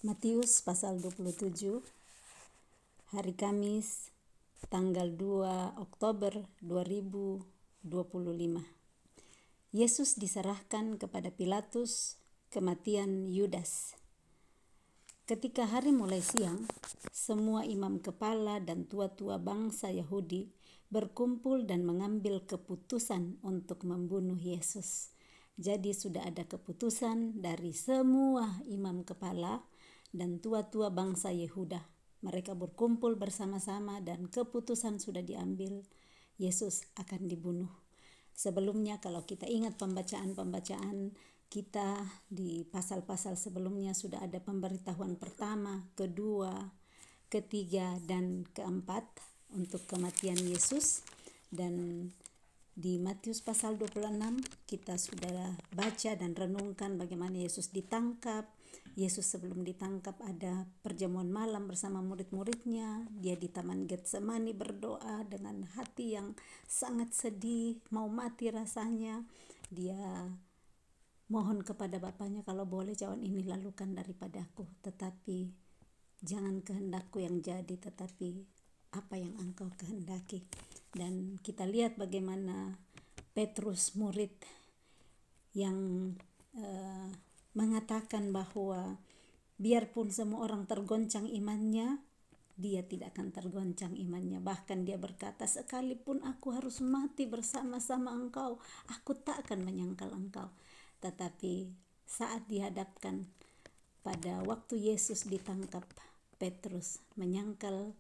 Matius pasal 27, hari Kamis, tanggal 2 Oktober 2025. Yesus diserahkan kepada Pilatus, kematian Yudas. Ketika hari mulai siang, semua imam kepala dan tua-tua bangsa Yahudi berkumpul dan mengambil keputusan untuk membunuh Yesus. Jadi sudah ada keputusan dari semua imam kepala dan tua-tua bangsa Yehuda. Mereka berkumpul bersama-sama dan keputusan sudah diambil, Yesus akan dibunuh. Sebelumnya kalau kita ingat pembacaan kita di pasal-pasal sebelumnya sudah ada pemberitahuan pertama, kedua, ketiga, dan keempat untuk kematian Yesus. Dan di Matius pasal 26 kita sudah baca dan renungkan bagaimana Yesus ditangkap. Yesus sebelum ditangkap ada perjamuan malam bersama murid-muridnya. Dia di Taman Getsemani berdoa dengan hati yang sangat sedih, mau mati rasanya. Dia mohon kepada Bapaknya, kalau boleh cawan ini lalukan daripadaku, tetapi jangan kehendakku yang jadi, tetapi apa yang Engkau kehendaki. Dan kita lihat bagaimana Petrus, murid yang mengatakan bahwa biarpun semua orang tergoncang imannya, dia tidak akan tergoncang imannya. Bahkan dia berkata, sekalipun aku harus mati bersama-sama Engkau, aku tak akan menyangkal Engkau. Tetapi saat dihadapkan pada waktu Yesus ditangkap, Petrus menyangkal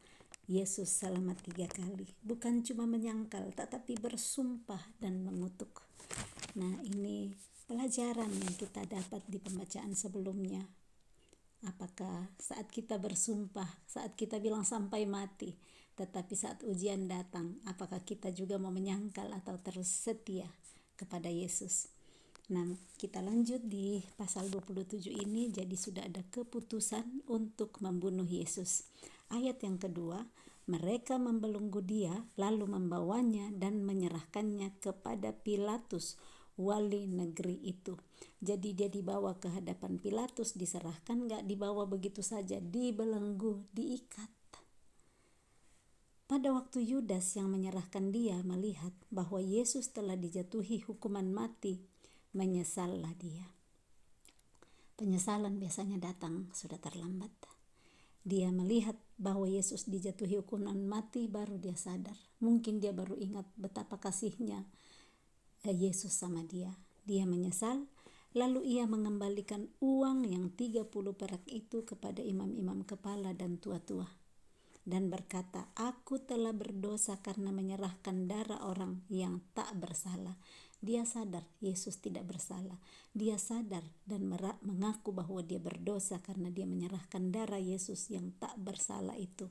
Yesus selama 3 kali. Bukan cuma menyangkal, tetapi bersumpah dan mengutuk. Nah, ini pelajaran yang kita dapat di pembacaan sebelumnya. Apakah saat kita bersumpah, saat kita bilang sampai mati, tetapi saat ujian datang, apakah kita juga mau menyangkal atau terus setia kepada Yesus? Nah, kita lanjut di pasal 27 ini. Jadi sudah ada keputusan untuk membunuh Yesus. Ayat yang kedua, mereka membelenggu dia lalu membawanya dan menyerahkannya kepada Pilatus, wali negeri itu. Jadi dia dibawa ke hadapan Pilatus, diserahkan, gak dibawa begitu saja, dibelenggu, diikat. Pada waktu Yudas yang menyerahkan dia melihat bahwa Yesus telah dijatuhi hukuman mati, menyesallah dia. Penyesalan biasanya datang sudah terlambat. Dia melihat bahwa Yesus dijatuhi hukuman mati, baru dia sadar. Mungkin dia baru ingat betapa kasihnya Yesus sama dia. Dia menyesal, lalu ia mengembalikan uang yang 30 perak itu kepada imam-imam kepala dan tua-tua. Dan berkata, aku telah berdosa karena menyerahkan darah orang yang tak bersalah. Dia sadar Yesus tidak bersalah. Dia sadar dan mengaku bahwa dia berdosa karena dia menyerahkan darah Yesus yang tak bersalah itu.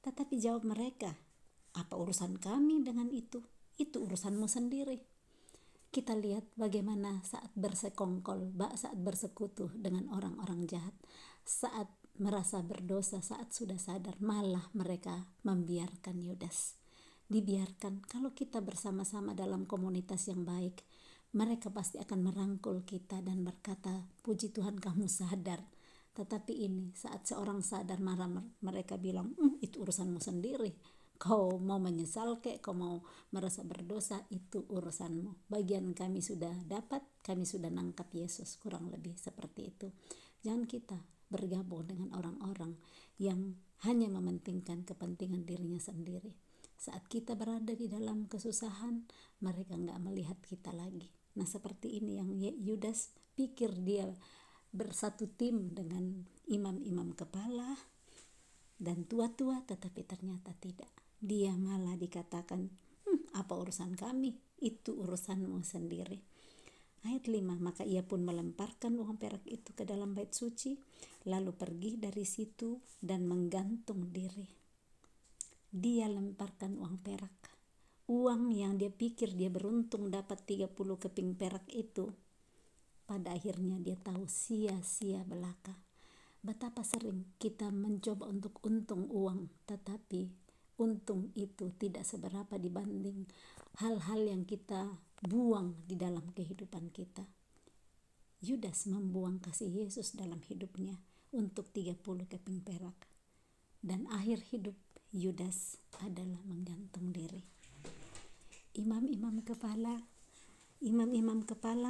Tetapi jawab mereka, apa urusan kami dengan itu? Itu urusanmu sendiri. Kita lihat bagaimana saat bersekongkol, saat bersekutu dengan orang-orang jahat, saat merasa berdosa, saat sudah sadar, malah mereka membiarkan Yudas. Dibiarkan. Kalau kita bersama-sama dalam komunitas yang baik, mereka pasti akan merangkul kita dan berkata, puji Tuhan kamu sadar. Tetapi ini saat seorang sadar, marah mereka bilang, itu urusanmu sendiri. Kau mau menyesal kek, kau mau merasa berdosa, itu urusanmu. Bagian kami sudah dapat, kami sudah nangkap Yesus, kurang lebih seperti itu. Jangan kita bergabung dengan orang-orang yang hanya mementingkan kepentingan dirinya sendiri. Saat kita berada di dalam kesusahan, mereka gak melihat kita lagi. Nah, seperti ini yang Yudas pikir dia bersatu tim dengan imam-imam kepala dan tua-tua, tetapi ternyata tidak. Dia malah dikatakan, apa urusan kami? Itu urusanmu sendiri. Ayat 5, maka ia pun melemparkan uang perak itu ke dalam bait suci, lalu pergi dari situ dan menggantung diri. Dia lemparkan uang perak. Uang yang dia pikir dia beruntung dapat 30 keping perak itu, pada akhirnya dia tahu sia-sia belaka. Betapa sering kita mencoba untuk untung uang, tetapi untung itu tidak seberapa dibanding hal-hal yang kita buang di dalam kehidupan kita. Yudas membuang kasih Yesus dalam hidupnya. untuk 30 keping perak. Dan akhir hidup Yudas adalah menggantung diri. Imam-imam kepala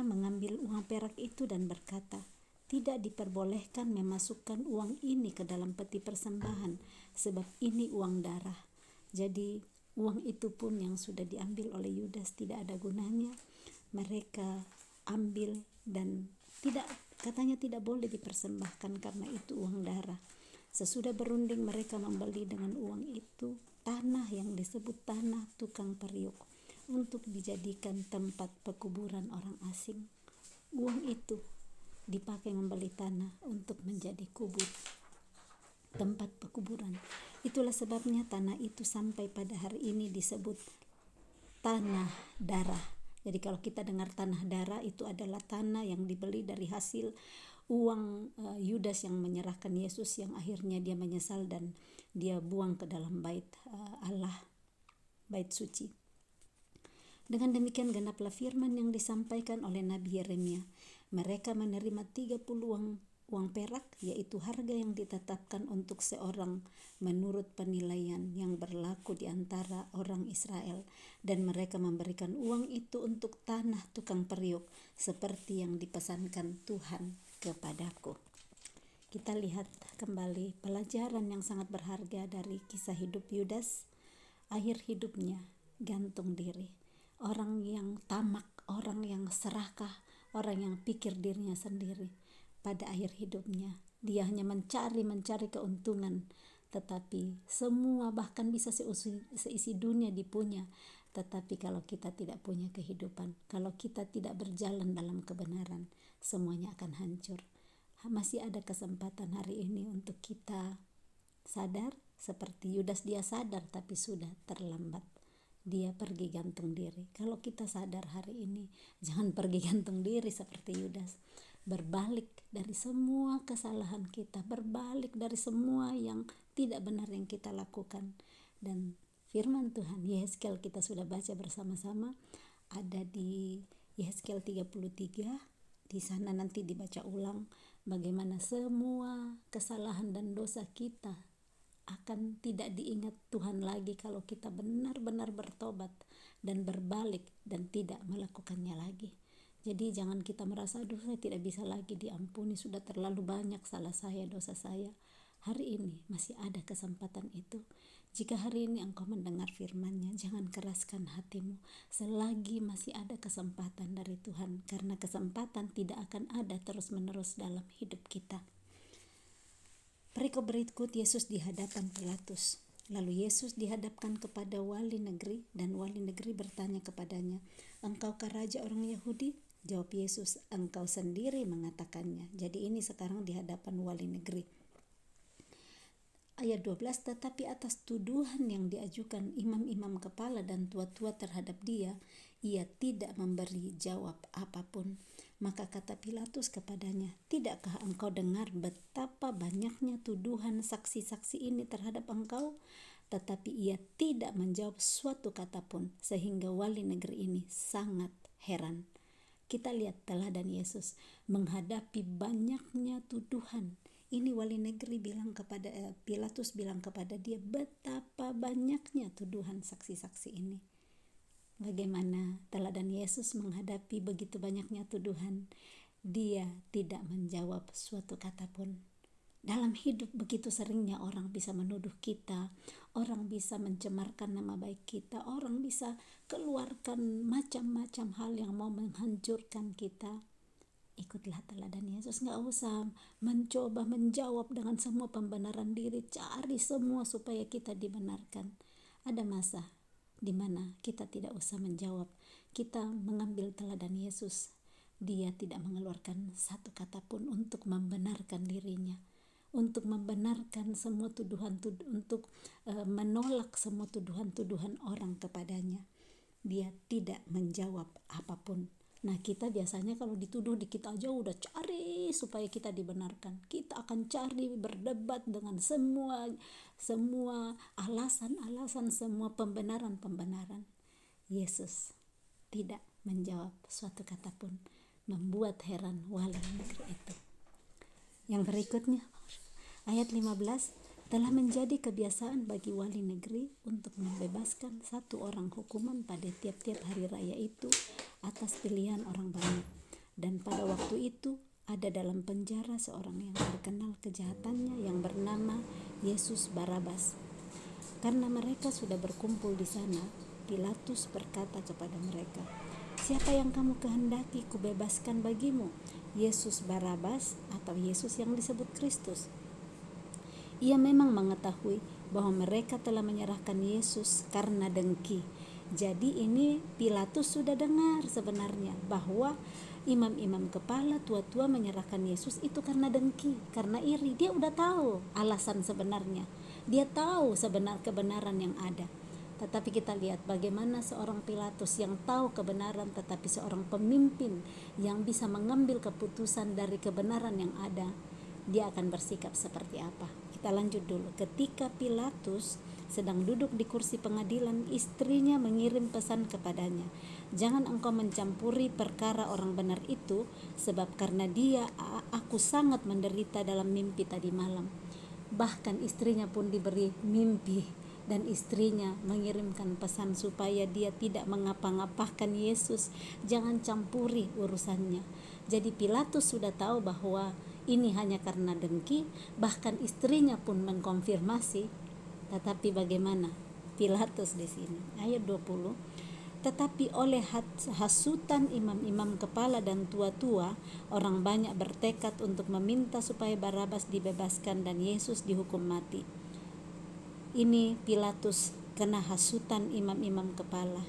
mengambil uang perak itu dan berkata, tidak diperbolehkan memasukkan uang ini ke dalam peti persembahan, sebab ini uang darah. Jadi uang itu pun yang sudah diambil oleh Yudas tidak ada gunanya. Mereka ambil dan katanya tidak boleh dipersembahkan karena itu uang darah. Sesudah berunding mereka membeli dengan uang itu tanah yang disebut tanah tukang periuk untuk dijadikan tempat pekuburan orang asing. Uang itu dipakai membeli tanah untuk menjadi tempat pekuburan. Itulah sebabnya tanah itu sampai pada hari ini disebut tanah darah. Jadi kalau kita dengar tanah darah, itu adalah tanah yang dibeli dari hasil uang Yudas yang menyerahkan Yesus, yang akhirnya dia menyesal dan dia buang ke dalam bait Allah, bait suci. Dengan demikian genaplah firman yang disampaikan oleh Nabi Yeremia. Mereka menerima 30 uang perak, yaitu harga yang ditetapkan untuk seorang menurut penilaian yang berlaku di antara orang Israel. Dan mereka memberikan uang itu untuk tanah tukang periuk, seperti yang dipesankan Tuhan kepadaku. Kita lihat kembali pelajaran yang sangat berharga dari kisah hidup Yudas. Akhir hidupnya gantung diri. Orang yang tamak, orang yang serakah, orang yang pikir dirinya sendiri. Pada akhir hidupnya dia hanya mencari keuntungan, tetapi semua bahkan bisa seisi dunia dipunya. Tetapi kalau kita tidak punya kehidupan, kalau kita tidak berjalan dalam kebenaran, semuanya akan hancur. Masih ada kesempatan hari ini untuk kita sadar seperti Yudas. Dia sadar tapi sudah terlambat. Dia pergi gantung diri. Kalau kita sadar hari ini, jangan pergi gantung diri seperti Yudas. Berbalik dari semua kesalahan kita, berbalik dari semua yang tidak benar yang kita lakukan. Dan firman Tuhan Yehezkiel kita sudah baca bersama-sama, ada di Yehezkiel 33. Di sana nanti dibaca ulang bagaimana semua kesalahan dan dosa kita akan tidak diingat Tuhan lagi kalau kita benar-benar bertobat dan berbalik dan tidak melakukannya lagi. Jadi jangan kita merasa, aduh saya tidak bisa lagi diampuni, sudah terlalu banyak salah saya, dosa saya. Hari ini masih ada kesempatan itu. Jika hari ini engkau mendengar firman-Nya, jangan keraskan hatimu selagi masih ada kesempatan dari Tuhan, karena kesempatan tidak akan ada terus-menerus dalam hidup kita. Perikop berikut, Yesus di hadapan Pilatus. Lalu Yesus dihadapkan kepada wali negeri, dan wali negeri bertanya kepadanya, "Engkaukah raja orang Yahudi?" Jawab Yesus, "Engkau sendiri mengatakannya." Jadi ini sekarang di hadapan wali negeri. Ayat 12, tetapi atas tuduhan yang diajukan imam-imam kepala dan tua-tua terhadap dia, ia tidak memberi jawab apapun. Maka kata Pilatus kepadanya, "Tidakkah engkau dengar betapa banyaknya tuduhan saksi-saksi ini terhadap engkau?" Tetapi ia tidak menjawab suatu kata pun, sehingga wali negeri ini sangat heran. Kita lihat teladan Yesus menghadapi banyaknya tuduhan. Ini wali negeri bilang kepada Pilatus bilang kepada dia, betapa banyaknya tuduhan saksi-saksi ini. Bagaimana teladan Yesus menghadapi begitu banyaknya tuduhan? Dia tidak menjawab suatu kata pun. Dalam hidup begitu seringnya orang bisa menuduh kita, orang bisa mencemarkan nama baik kita, orang bisa keluarkan macam-macam hal yang mau menghancurkan kita. Ikutlah teladan Yesus, gak usah mencoba menjawab dengan semua pembenaran diri, cari semua supaya kita dibenarkan. Ada masa di mana kita tidak usah menjawab, kita mengambil teladan Yesus. Dia tidak mengeluarkan satu kata pun untuk membenarkan dirinya, untuk membenarkan semua tuduhan, untuk menolak semua tuduhan-tuduhan orang kepadanya. Dia tidak menjawab apapun. Nah, kita biasanya kalau dituduh dikit aja udah cari supaya kita dibenarkan. Kita akan cari berdebat dengan semua alasan-alasan, semua pembenaran. Yesus tidak menjawab suatu kata pun, membuat heran wali negeri itu. Yang berikutnya, ayat 15, telah menjadi kebiasaan bagi wali negeri untuk membebaskan satu orang hukuman pada tiap-tiap hari raya itu atas pilihan orang banyak. Dan pada waktu itu ada dalam penjara seorang yang terkenal kejahatannya yang bernama Yesus Barabas. Karena mereka sudah berkumpul di sana, Pilatus berkata kepada mereka, "Siapa yang kamu kehendaki kubebaskan bagimu, Yesus Barabas atau Yesus yang disebut Kristus?" Ia memang mengetahui bahwa mereka telah menyerahkan Yesus karena dengki. Jadi ini Pilatus sudah dengar sebenarnya bahwa imam-imam kepala tua-tua menyerahkan Yesus itu karena dengki, karena iri. Dia udah tahu alasan sebenarnya. Dia tahu kebenaran yang ada. Tetapi kita lihat bagaimana seorang Pilatus yang tahu kebenaran, tetapi seorang pemimpin yang bisa mengambil keputusan dari kebenaran yang ada, dia akan bersikap seperti apa. Kita lanjut dulu. Ketika Pilatus sedang duduk di kursi pengadilan, istrinya mengirim pesan kepadanya, "Jangan engkau mencampuri perkara orang benar itu, sebab karena dia aku sangat menderita dalam mimpi tadi malam." Bahkan istrinya pun diberi mimpi, dan istrinya mengirimkan pesan supaya dia tidak mengapa-ngapakan Yesus, jangan campuri urusannya. Jadi Pilatus sudah tahu bahwa ini hanya karena dengki, bahkan istrinya pun mengkonfirmasi. Tetapi bagaimana Pilatus di sini? Ayat 20. Tetapi oleh hasutan imam-imam kepala dan tua-tua, orang banyak bertekad untuk meminta supaya Barabas dibebaskan dan Yesus dihukum mati. Ini Pilatus kena hasutan imam-imam kepala.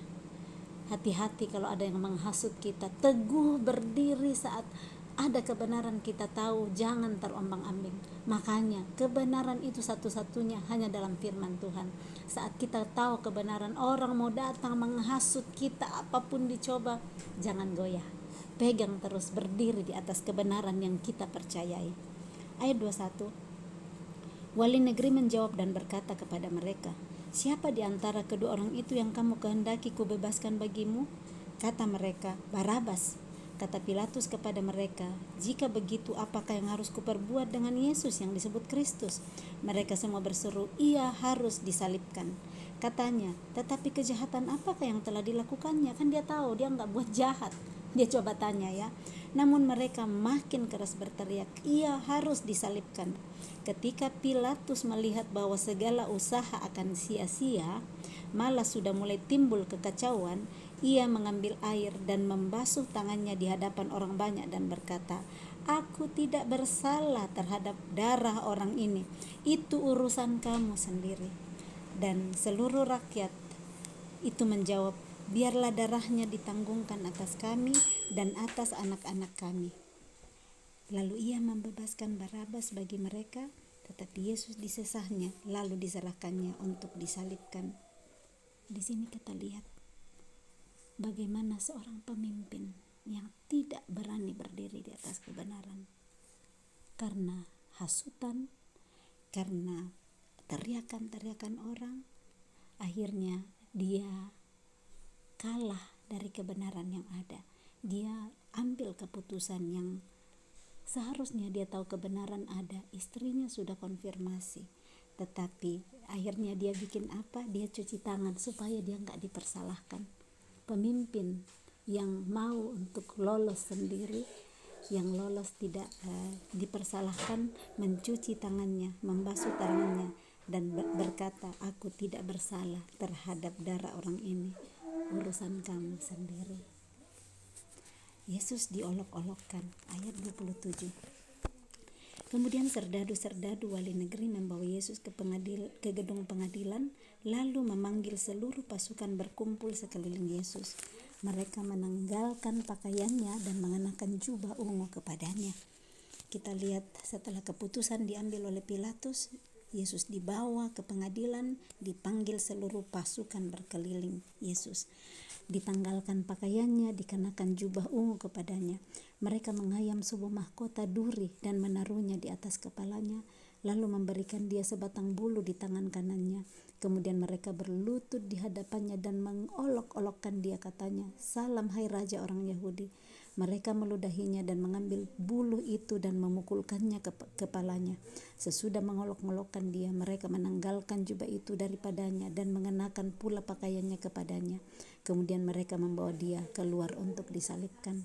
Hati-hati kalau ada yang menghasut kita. Teguh berdiri saat ada kebenaran, kita tahu, jangan terombang-ambing. Makanya kebenaran itu satu-satunya hanya dalam firman Tuhan. Saat kita tahu kebenaran, orang mau datang menghasut kita, apapun dicoba, jangan goyah. Pegang terus, berdiri di atas kebenaran yang kita percayai. Ayat 21. Wali negeri menjawab dan berkata kepada mereka, "Siapa di antara kedua orang itu yang kamu kehendaki kubebaskan bagimu?" Kata mereka, "Barabas." Kata Pilatus kepada mereka, "Jika begitu, apakah yang harus kuperbuat dengan Yesus yang disebut Kristus?" Mereka semua berseru, "Ia harus disalibkan." Katanya, "Tetapi kejahatan apakah yang telah dilakukannya?" Kan dia tahu, dia nggak buat jahat. Dia coba tanya ya. Namun mereka makin keras berteriak, "Ia harus disalibkan." Ketika Pilatus melihat bahwa segala usaha akan sia-sia, malah sudah mulai timbul kekacauan, ia mengambil air dan membasuh tangannya di hadapan orang banyak dan berkata, "Aku tidak bersalah terhadap darah orang ini. Itu urusan kamu sendiri." Dan seluruh rakyat itu menjawab, "Biarlah darahnya ditanggungkan atas kami dan atas anak-anak kami." Lalu ia membebaskan Barabas bagi mereka, tetapi Yesus disesahnya, lalu diserahkannya untuk disalibkan. Di sini kita lihat bagaimana seorang pemimpin yang tidak berani berdiri di atas kebenaran karena hasutan, karena teriakan-teriakan orang, akhirnya dia kalah dari kebenaran yang ada. Dia ambil keputusan yang seharusnya dia tahu kebenaran ada. Istrinya sudah konfirmasi, tetapi akhirnya dia bikin apa? Dia cuci tangan supaya dia nggak dipersalahkan. Pemimpin yang mau untuk lolos sendiri, yang lolos tidak dipersalahkan, mencuci tangannya, membasuh tangannya, dan berkata, "Aku tidak bersalah terhadap darah orang ini. Urusan kamu sendiri." Yesus diolok-olokkan. Ayat 27. Kemudian serdadu-serdadu wali negeri membawa Yesus ke gedung pengadilan, lalu memanggil seluruh pasukan berkumpul sekeliling Yesus. Mereka menanggalkan pakaiannya dan mengenakan jubah ungu kepadanya. Kita lihat setelah keputusan diambil oleh Pilatus, Yesus dibawa ke pengadilan, dipanggil seluruh pasukan berkeliling Yesus. Ditanggalkan pakaiannya, dikenakan jubah ungu kepadanya. Mereka mengayam sebuah mahkota duri dan menaruhnya di atas kepalanya, lalu memberikan dia sebatang bulu di tangan kanannya. Kemudian mereka berlutut di hadapannya dan mengolok-olokkan dia, katanya, "Salam hai Raja orang Yahudi." Mereka meludahinya dan mengambil bulu itu dan memukulkannya ke kepalanya. Sesudah mengolok-olokkan dia, mereka menanggalkan jubah itu daripadanya dan mengenakan pula pakaiannya kepadanya. Kemudian mereka membawa dia keluar untuk disalibkan.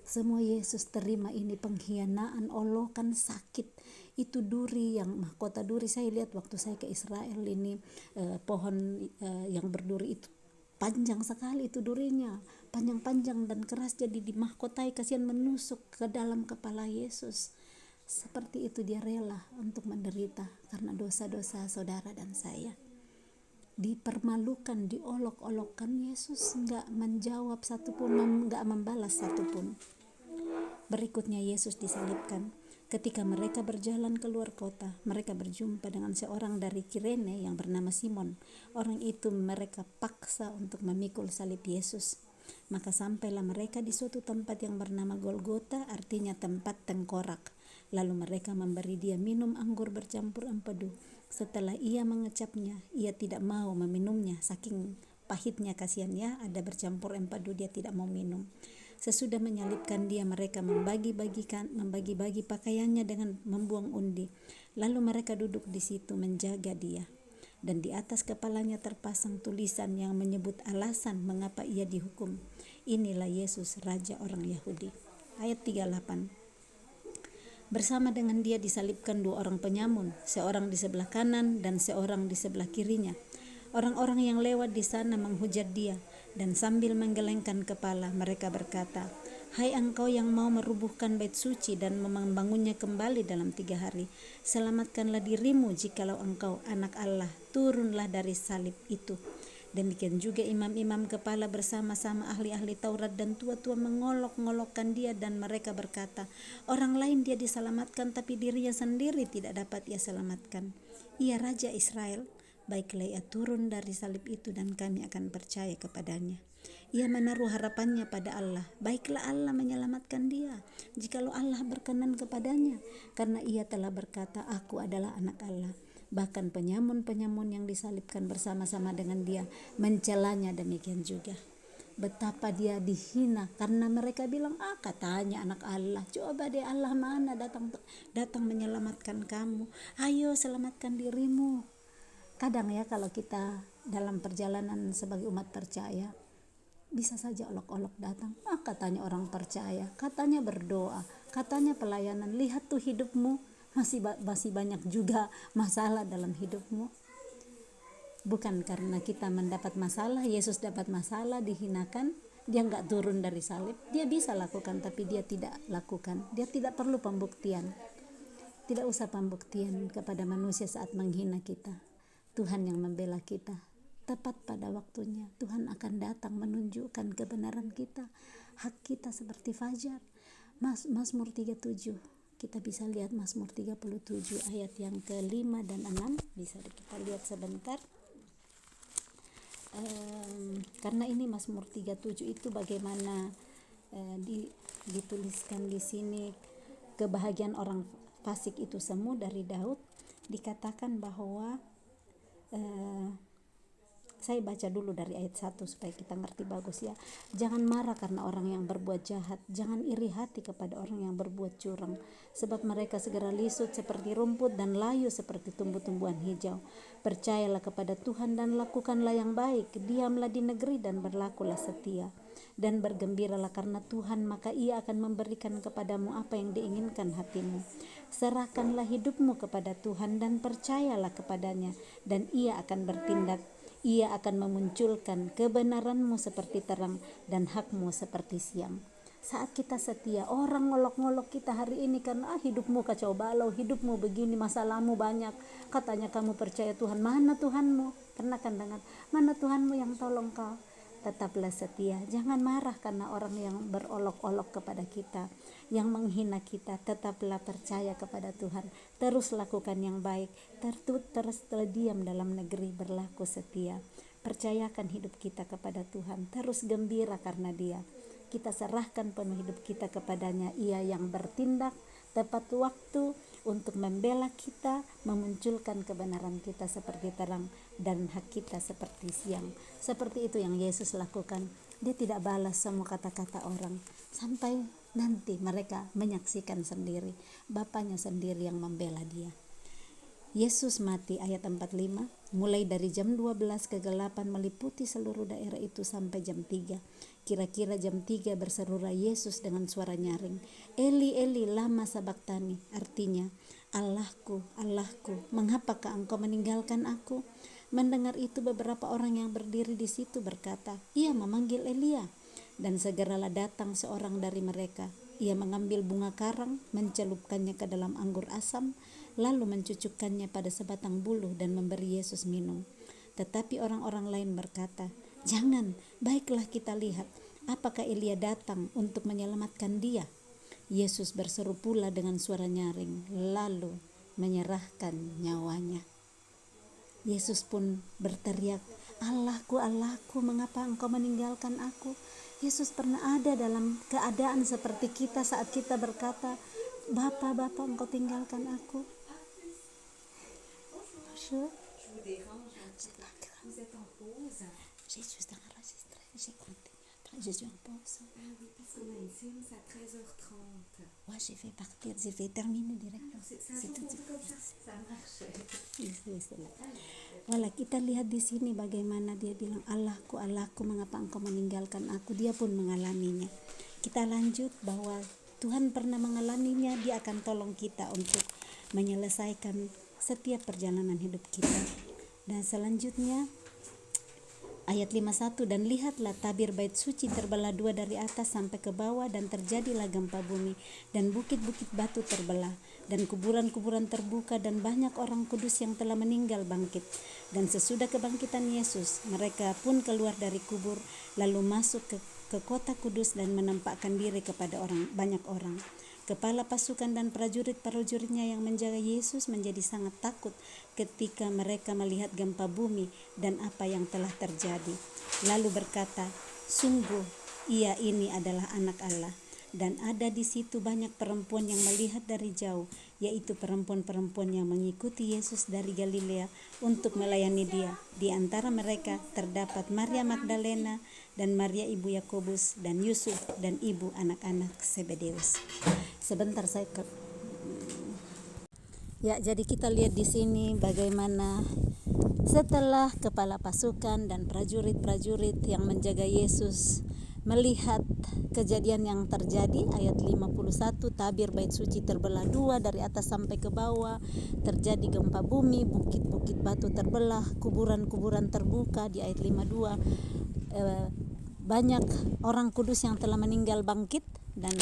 Semua Yesus terima ini pengkhianaan, olokan, sakit. Itu duri, yang mahkota duri. Saya lihat waktu saya ke Israel ini, pohon yang berduri itu panjang sekali, itu durinya panjang-panjang dan keras, jadi dimahkotai, kasihan menusuk ke dalam kepala Yesus. Seperti itu dia rela untuk menderita karena dosa-dosa saudara dan saya. Dipermalukan, diolok-olokkan, Yesus enggak menjawab satupun, enggak membalas satupun. Berikutnya Yesus disalibkan. Ketika mereka berjalan keluar kota, mereka berjumpa dengan seorang dari Kirene yang bernama Simon. Orang itu mereka paksa untuk memikul salib Yesus. Maka sampailah mereka di suatu tempat yang bernama Golgota, artinya tempat tengkorak. Lalu mereka memberi dia minum anggur bercampur empedu. Setelah ia mengecapnya, ia tidak mau meminumnya, saking pahitnya, kasihan ya, ada bercampur empedu, dia tidak mau minum. Sesudah menyalibkan dia, mereka membagi-bagi pakaiannya dengan membuang undi. Lalu mereka duduk di situ menjaga dia. Dan di atas kepalanya terpasang tulisan yang menyebut alasan mengapa ia dihukum. Inilah Yesus, Raja orang Yahudi. Ayat 38. Bersama dengan dia disalibkan 2 orang penyamun, seorang di sebelah kanan dan seorang di sebelah kirinya. Orang-orang yang lewat di sana menghujat dia, dan sambil menggelengkan kepala mereka berkata, "Hai engkau yang mau merubuhkan bait suci dan membangunnya kembali dalam 3 hari, selamatkanlah dirimu jikalau engkau anak Allah, turunlah dari salib itu." Demikian juga imam-imam kepala bersama-sama ahli-ahli Taurat dan tua-tua mengolok-ngolokkan dia, dan mereka berkata, "Orang lain dia diselamatkan, tapi dirinya sendiri tidak dapat ia selamatkan. Ia Raja Israel. Baiklah ia turun dari salib itu dan kami akan percaya kepadanya." Ia menaruh harapannya pada Allah. Baiklah Allah menyelamatkan dia, jikalau Allah berkenan kepadanya, karena ia telah berkata, "Aku adalah anak Allah." Bahkan penyamun-penyamun yang disalibkan bersama-sama dengan dia mencelanya demikian juga. Betapa dia dihina karena mereka bilang, katanya anak Allah. Coba deh, Allah mana datang menyelamatkan kamu? Ayo selamatkan dirimu. Kadang ya, kalau kita dalam perjalanan sebagai umat percaya, bisa saja olok-olok datang. Katanya orang percaya, katanya berdoa, katanya pelayanan. Lihat tuh hidupmu, masih banyak juga masalah dalam hidupmu. Bukan karena kita mendapat masalah, Yesus dapat masalah, dihinakan, dia enggak turun dari salib. Dia bisa lakukan, tapi dia tidak lakukan. Dia tidak perlu pembuktian. Tidak usah pembuktian kepada manusia saat menghina kita. Tuhan yang membela kita. Tepat pada waktunya Tuhan akan datang menunjukkan kebenaran kita, hak kita seperti fajar. Mazmur 37, kita bisa lihat Mazmur 37 ayat yang ke-5 dan 6, bisa kita lihat sebentar. Karena ini Mazmur 37 itu bagaimana dituliskan di sini, kebahagiaan orang fasik itu semu dari Daud. Dikatakan bahwa saya baca dulu dari ayat 1 supaya kita ngerti bagus ya. Jangan marah karena orang yang berbuat jahat, jangan iri hati kepada orang yang berbuat curang, sebab mereka segera lisut seperti rumput dan layu seperti tumbuh-tumbuhan hijau. Percayalah kepada Tuhan dan lakukanlah yang baik, diamlah di negeri dan berlakulah setia, dan bergembiralah karena Tuhan, maka ia akan memberikan kepadamu apa yang diinginkan hatimu. Serahkanlah hidupmu kepada Tuhan dan percayalah kepadanya, dan ia akan bertindak. Ia akan memunculkan kebenaranmu seperti terang dan hakmu seperti siang. Saat kita setia, orang ngolok-ngolok kita hari ini karena hidupmu kacau balau, hidupmu begini, masalahmu banyak. Katanya kamu percaya Tuhan, mana Tuhanmu? Pernah kan dengar, mana Tuhanmu yang tolong kau? Tetaplah setia, jangan marah karena orang yang berolok-olok kepada kita, yang menghina kita. Tetaplah percaya kepada Tuhan, terus lakukan yang baik, terus diam dalam negeri, berlaku setia. Percayakan hidup kita kepada Tuhan, terus gembira karena Dia. Kita serahkan penuh hidup kita kepadanya, Ia yang bertindak tepat waktu untuk membela kita, memunculkan kebenaran kita seperti terang dan hak kita seperti siang. Seperti itu yang Yesus lakukan. Dia tidak balas semua kata-kata orang sampai nanti mereka menyaksikan sendiri Bapaknya sendiri yang membela dia. Yesus mati ayat 45 mulai dari jam 12 kegelapan meliputi seluruh daerah itu sampai jam 3. Kira-kira jam 3 berserulah Yesus dengan suara nyaring, Eli Eli lama sabaktani, artinya Allahku, Allahku, mengapakah engkau meninggalkan aku? Mendengar itu beberapa orang yang berdiri di situ berkata, ia memanggil Elia. Dan segeralah datang seorang dari mereka. Ia mengambil bunga karang, mencelupkannya ke dalam anggur asam, lalu mencucukkannya pada sebatang buluh dan memberi Yesus minum. Tetapi orang-orang lain berkata, jangan, baiklah kita lihat, apakah Elia datang untuk menyelamatkan dia? Yesus berseru pula dengan suara nyaring, lalu menyerahkan nyawanya. Yesus pun berteriak, Allahku, Allahku, mengapa engkau meninggalkan aku? Yesus pernah ada dalam keadaan seperti kita saat kita berkata, Bapa, Bapa, engkau tinggalkan aku. Je vais partir, je vais terminer directement. Wala kita lihat di sini bagaimana dia bilang, Allahku, Allahku, mengapa engkau meninggalkan aku? Dia pun mengalaminya. Kita lanjut bahwa Tuhan pernah mengalaminya, dia akan tolong kita untuk menyelesaikan setiap perjalanan hidup kita. Dan selanjutnya ayat 51, dan lihatlah tabir bait suci terbelah dua dari atas sampai ke bawah, dan terjadilah gempa bumi, dan bukit-bukit batu terbelah, dan kuburan-kuburan terbuka, dan banyak orang kudus yang telah meninggal bangkit. Dan sesudah kebangkitan Yesus, mereka pun keluar dari kubur, lalu masuk ke kota kudus dan menampakkan diri kepada banyak orang. Kepala pasukan dan prajurit-prajuritnya yang menjaga Yesus menjadi sangat takut ketika mereka melihat gempa bumi dan apa yang telah terjadi. Lalu berkata, sungguh ia ini adalah anak Allah. Dan ada di situ banyak perempuan yang melihat dari jauh, yaitu perempuan-perempuan yang mengikuti Yesus dari Galilea untuk melayani dia. Di antara mereka terdapat Maria Magdalena dan Maria ibu Yakobus dan Yusuf dan ibu anak-anak Zebedeus. Sebentar jadi kita lihat di sini bagaimana setelah kepala pasukan dan prajurit-prajurit yang menjaga Yesus melihat kejadian yang terjadi, ayat 51, tabir bait suci terbelah dua dari atas sampai ke bawah, terjadi gempa bumi, bukit-bukit batu terbelah, kuburan-kuburan terbuka, di ayat 52 banyak orang kudus yang telah meninggal bangkit. Dan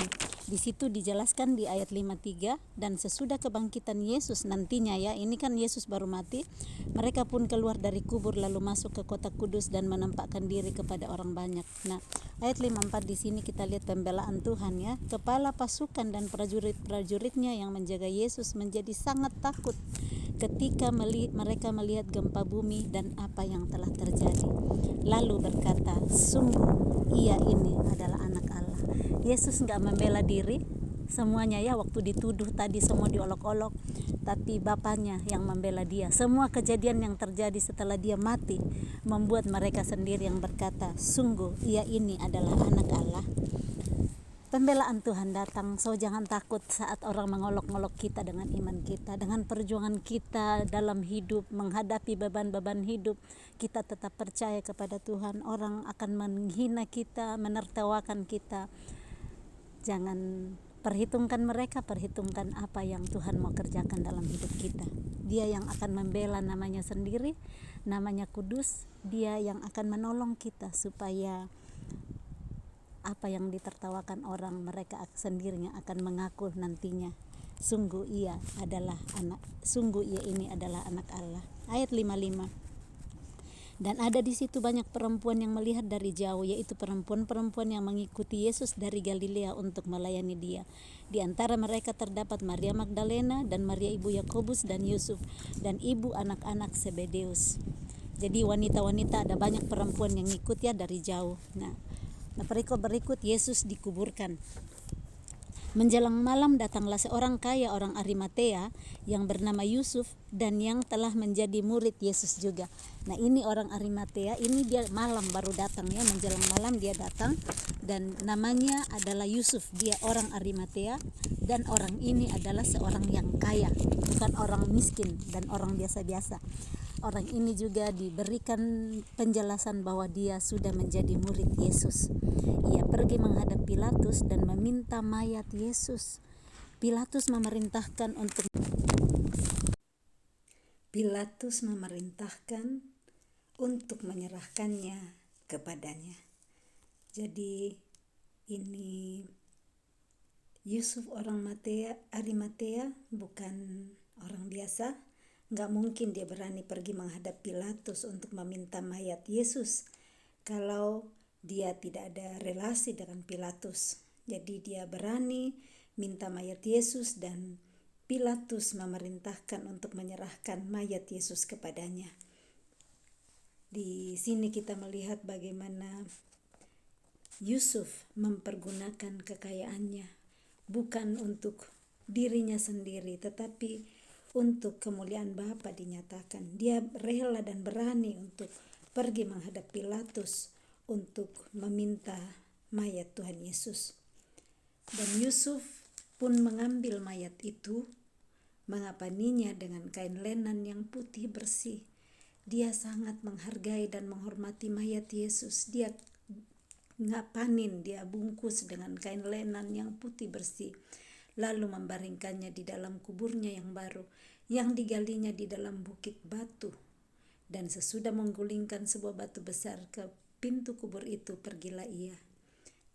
di situ dijelaskan di ayat 53, dan sesudah kebangkitan Yesus nantinya, ya ini kan Yesus baru mati, mereka pun keluar dari kubur lalu masuk ke kota kudus dan menampakkan diri kepada orang banyak. Nah, ayat 54 di sini kita lihat pembelaan Tuhan, ya. Kepala pasukan dan prajurit-prajuritnya yang menjaga Yesus menjadi sangat takut ketika mereka melihat gempa bumi dan apa yang telah terjadi. Lalu berkata, sungguh ia ini adalah anak Allah. Yesus gak membela diri semuanya, ya, waktu dituduh tadi semua diolok-olok, tapi Bapaknya yang membela dia. Semua kejadian yang terjadi setelah dia mati membuat mereka sendiri yang berkata, sungguh ia ini adalah anak Allah. Pembelaan Tuhan datang, so jangan takut saat orang mengolok-olok kita dengan iman kita, dengan perjuangan kita dalam hidup, menghadapi beban-beban hidup. Kita tetap percaya kepada Tuhan. Orang akan menghina kita, menertawakan kita. Jangan perhitungkan mereka, perhitungkan apa yang Tuhan mau kerjakan dalam hidup kita. Dia yang akan membela namanya sendiri, namanya kudus. Dia yang akan menolong kita supaya apa yang ditertawakan orang, mereka sendirinya akan mengaku nantinya, sungguh ia ini adalah anak Allah. Ayat 55. Dan ada di situ banyak perempuan yang melihat dari jauh, yaitu perempuan-perempuan yang mengikuti Yesus dari Galilea untuk melayani dia. Di antara mereka terdapat Maria Magdalena dan Maria ibu Yakobus dan Yusuf dan ibu anak-anak Zebedeus. Jadi wanita-wanita, ada banyak perempuan yang ikut, ya, dari jauh. Nah, perikop berikut Yesus dikuburkan. Menjelang malam datanglah seorang kaya orang Arimatea yang bernama Yusuf dan yang telah menjadi murid Yesus juga. Nah, ini orang Arimatea, ini dia malam baru datang ya, menjelang malam dia datang, dan namanya adalah Yusuf. Dia orang Arimatea dan orang ini adalah seorang yang kaya, bukan orang miskin dan orang biasa-biasa. Orang ini juga diberikan penjelasan bahwa dia sudah menjadi murid Yesus. Ia pergi menghadap Pilatus dan meminta mayat Yesus. Pilatus memerintahkan untuk menyerahkannya kepadanya. Jadi ini Yusuf orang Arimatea bukan orang biasa. Nggak mungkin dia berani pergi menghadap Pilatus untuk meminta mayat Yesus kalau dia tidak ada relasi dengan Pilatus. Jadi dia berani minta mayat Yesus dan Pilatus memerintahkan untuk menyerahkan mayat Yesus kepadanya. Di sini kita melihat bagaimana Yusuf mempergunakan kekayaannya bukan untuk dirinya sendiri, tetapi untuk kemuliaan Bapa dinyatakan. Dia rela dan berani untuk pergi menghadap Pilatus untuk meminta mayat Tuhan Yesus. Dan Yusuf pun mengambil mayat itu, mengapaninya dengan kain lenan yang putih bersih. Dia sangat menghargai dan menghormati mayat Yesus. Dia ngapanin, dia bungkus dengan kain lenan yang putih bersih, lalu membaringkannya di dalam kuburnya yang baru, yang digalinya di dalam bukit batu. Dan sesudah menggulingkan sebuah batu besar ke pintu kubur itu, pergilah ia.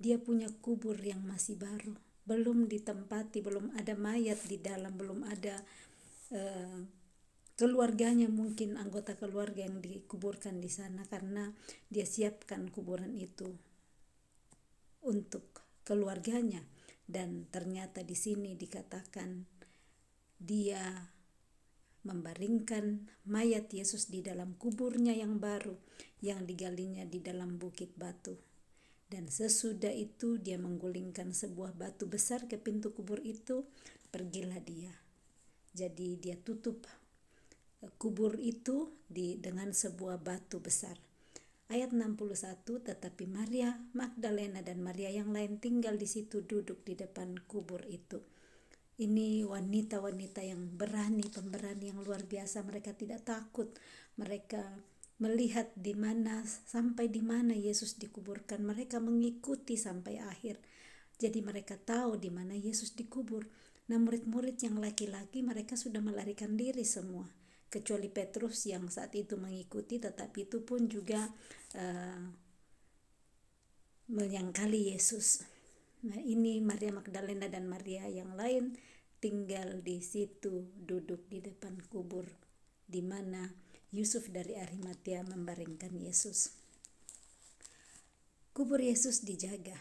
Dia punya kubur yang masih baru, belum ditempati, belum ada mayat di dalam, belum ada keluarganya, mungkin anggota keluarga yang dikuburkan di sana, karena dia siapkan kuburan itu untuk keluarganya. Dan ternyata di sini dikatakan dia membaringkan mayat Yesus di dalam kuburnya yang baru, yang digalinya di dalam bukit batu. Dan sesudah itu dia menggulingkan sebuah batu besar ke pintu kubur itu, pergilah dia. Jadi dia tutup kubur itu dengan sebuah batu besar. Ayat 61, tetapi Maria Magdalena dan Maria yang lain tinggal di situ, duduk di depan kubur itu. Ini wanita-wanita yang berani, pemberani yang luar biasa. Mereka tidak takut. Mereka melihat sampai di mana Yesus dikuburkan. Mereka mengikuti sampai akhir. Jadi mereka tahu di mana Yesus dikubur. Nah, murid-murid yang laki-laki mereka sudah melarikan diri semua, kecuali Petrus yang saat itu mengikuti, tetapi itu pun juga menyangkali Yesus. Nah, ini Maria Magdalena dan Maria yang lain tinggal di situ, duduk di depan kubur di mana Yusuf dari Arimatea membaringkan Yesus. Kubur Yesus dijaga.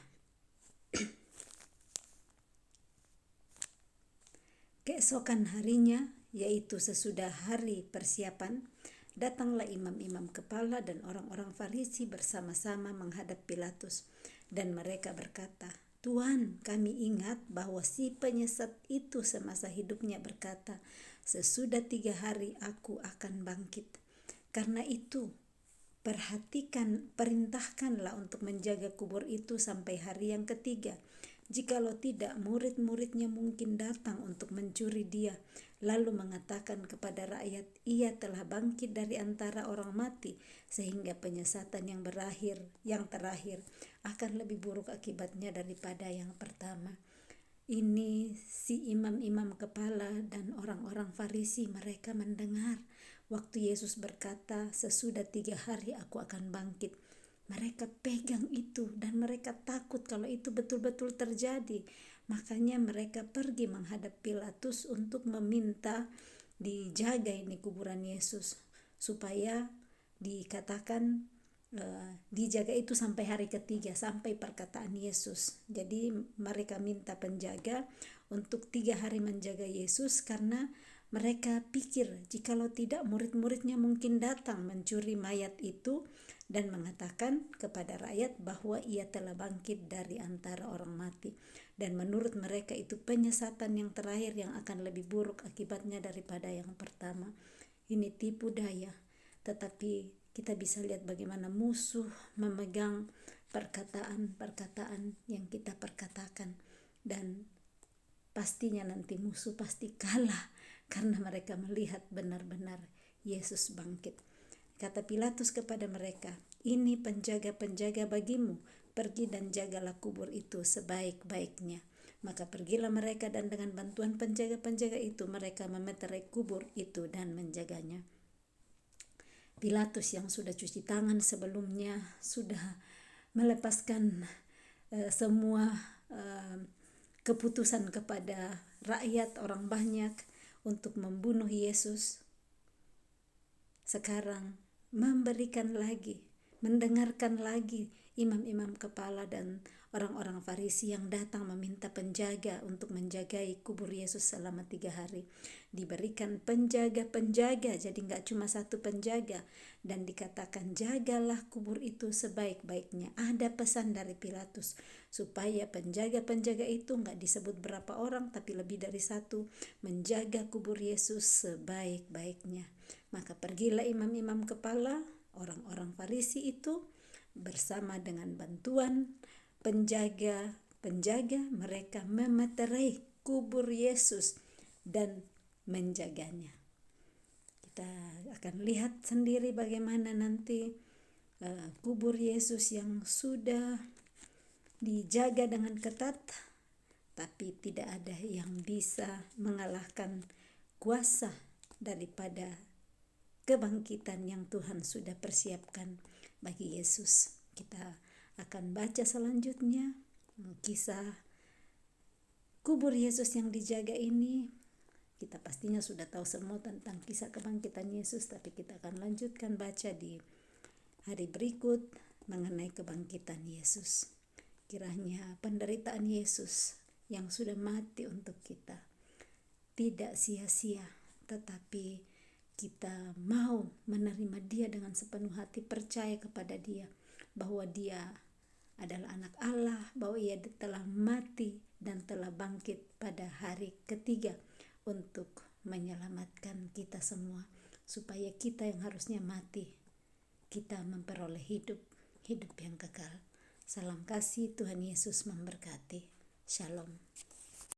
Keesokan harinya, yaitu sesudah hari persiapan, datanglah imam-imam kepala dan orang-orang Farisi bersama-sama menghadap Pilatus, dan mereka berkata, "Tuhan, kami ingat bahwa si penyesat itu semasa hidupnya berkata, sesudah 3 hari aku akan bangkit. Karena itu, perintahkanlah untuk menjaga kubur itu sampai hari yang ketiga. Jikalau tidak, murid-muridnya mungkin datang untuk mencuri dia, lalu mengatakan kepada rakyat, ia telah bangkit dari antara orang mati, sehingga penyesatan yang terakhir akan lebih buruk akibatnya daripada yang pertama." Ini si imam-imam kepala dan orang-orang Farisi, mereka mendengar waktu Yesus berkata, sesudah 3 hari aku akan bangkit. Mereka pegang itu dan mereka takut kalau itu betul-betul terjadi. Makanya mereka pergi menghadap Pilatus untuk meminta dijaga ini kuburan Yesus, supaya dikatakan dijaga itu sampai hari ketiga, sampai perkataan Yesus. Jadi mereka minta penjaga untuk 3 hari menjaga Yesus, karena Mereka pikir jikalau tidak murid-muridnya mungkin datang mencuri mayat itu dan mengatakan kepada rakyat bahwa ia telah bangkit dari antara orang mati. Dan menurut mereka itu penyesatan yang terakhir yang akan lebih buruk akibatnya daripada yang pertama. Ini tipu daya, tetapi kita bisa lihat bagaimana musuh memegang perkataan-perkataan yang kita perkatakan, dan pastinya nanti musuh pasti kalah karena mereka melihat benar-benar Yesus bangkit. Kata Pilatus kepada mereka, "Ini penjaga-penjaga bagimu, pergi dan jagalah kubur itu sebaik-baiknya." Maka pergilah mereka dan dengan bantuan penjaga-penjaga itu mereka memeterai kubur itu dan menjaganya. Pilatus yang sudah cuci tangan sebelumnya, sudah melepaskan semua keputusan kepada rakyat orang banyak untuk membunuh Yesus, sekarang memberikan lagi, mendengarkan lagi imam-imam kepala dan orang-orang Farisi yang datang meminta penjaga untuk menjagai kubur Yesus selama 3 hari. Diberikan penjaga-penjaga, jadi gak cuma satu penjaga, dan dikatakan jagalah kubur itu sebaik-baiknya. Ada pesan dari Pilatus supaya penjaga-penjaga itu gak disebut berapa orang tapi lebih dari satu, menjaga kubur Yesus sebaik-baiknya. Maka pergilah imam-imam kepala, orang-orang Farisi itu bersama dengan bantuan penjaga mereka memeterai kubur Yesus dan menjaganya. Kita akan lihat sendiri bagaimana nanti kubur Yesus yang sudah dijaga dengan ketat, tapi tidak ada yang bisa mengalahkan kuasa daripada kebangkitan yang Tuhan sudah persiapkan bagi Yesus. Kita akan baca selanjutnya kisah kubur Yesus yang dijaga ini. Kita pastinya sudah tahu semua tentang kisah kebangkitan Yesus, tapi kita akan lanjutkan baca di hari berikut mengenai kebangkitan Yesus. Kiranya penderitaan Yesus yang sudah mati untuk kita tidak sia-sia, tetapi kita mau menerima Dia dengan sepenuh hati, percaya kepada Dia bahwa Dia adalah anak Allah, bahwa Ia telah mati dan telah bangkit pada hari ketiga untuk menyelamatkan kita semua, supaya kita yang harusnya mati, kita memperoleh hidup yang kekal. Salam kasih, Tuhan Yesus memberkati. Shalom.